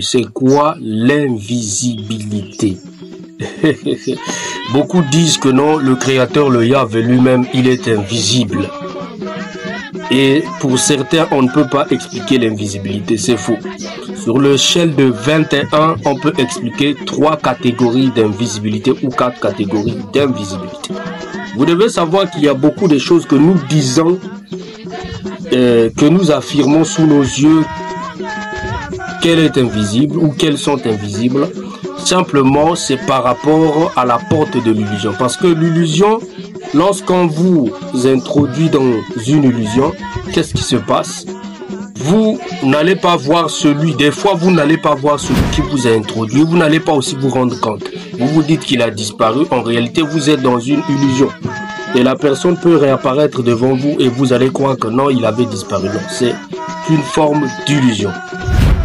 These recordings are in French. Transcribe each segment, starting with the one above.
C'est quoi l'invisibilité? Beaucoup disent que non, le créateur, le Yahvé lui-même, il est invisible. Et pour certains, on ne peut pas expliquer l'invisibilité, c'est faux. Sur l'échelle de 21, on peut expliquer 3 catégories d'invisibilité ou 4 catégories d'invisibilité. Vous devez savoir qu'il y a beaucoup de choses que nous disons, que nous affirmons sous nos yeux, qu'elle est invisible ou qu'elles sont invisibles. Simplement, c'est par rapport à la porte de l'illusion. Parce que l'illusion, lorsqu'on vous introduit dans une illusion, qu'est-ce qui se passe? Vous n'allez pas voir celui, des fois vous n'allez pas voir celui qui vous a introduit, vous n'allez pas aussi vous rendre compte. Vous vous dites qu'il a disparu, en réalité vous êtes dans une illusion. Et la personne peut réapparaître devant vous et vous allez croire que non, il avait disparu. Non, c'est une forme d'illusion.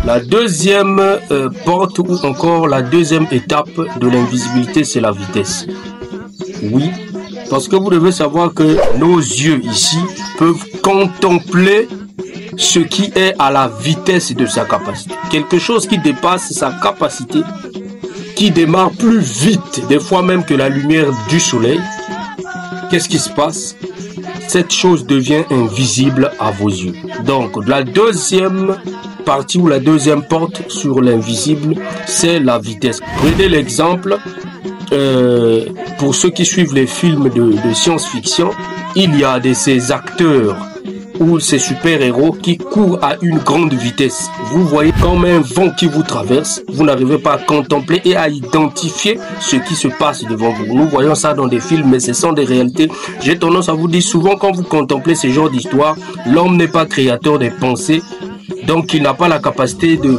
La deuxième porte ou encore la deuxième étape de l'invisibilité, c'est la vitesse. Oui, parce que vous devez savoir que nos yeux ici peuvent contempler ce qui est à la vitesse de sa capacité. Quelque chose qui dépasse sa capacité, qui démarre plus vite, des fois même que la lumière du soleil. Qu'est-ce qui se passe? Cette chose devient invisible à vos yeux. Donc, la deuxième partie ou la deuxième porte sur l'invisible, c'est la vitesse. Prenez l'exemple, pour ceux qui suivent les films de science-fiction, il y a de ces acteurs ou ces super-héros qui courent à une grande vitesse. Vous voyez comme un vent qui vous traverse, vous n'arrivez pas à contempler et à identifier ce qui se passe devant vous. Nous voyons ça dans des films, mais ce sont des réalités. J'ai tendance à vous dire souvent, quand vous contemplez ce genre d'histoire, l'homme n'est pas créateur des pensées, donc il n'a pas la capacité de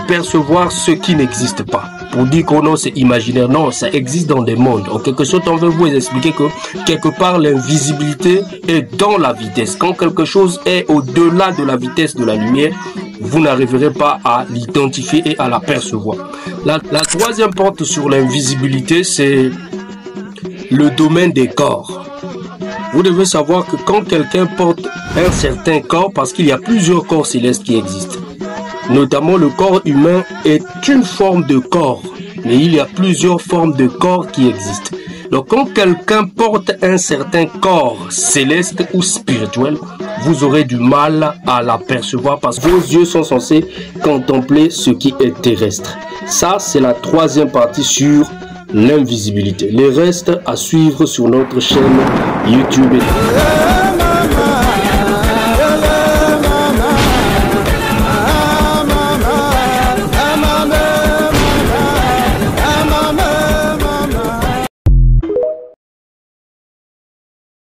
percevoir ce qui n'existe pas. Pour dire que non, c'est imaginaire. Non, ça existe dans des mondes. En quelque sorte, on veut vous expliquer que quelque part, l'invisibilité est dans la vitesse. Quand quelque chose est au-delà de la vitesse de la lumière, vous n'arriverez pas à l'identifier et à l'apercevoir. La troisième porte sur l'invisibilité, c'est le domaine des corps. Vous devez savoir que quand quelqu'un porte un certain corps, parce qu'il y a plusieurs corps célestes qui existent, notamment le corps humain est une forme de corps, mais il y a plusieurs formes de corps qui existent. Donc quand quelqu'un porte un certain corps céleste ou spirituel, vous aurez du mal à l'apercevoir parce que vos yeux sont censés contempler ce qui est terrestre. Ça, c'est la troisième partie sur l'invisibilité. Les restes à suivre sur notre chaîne YouTube.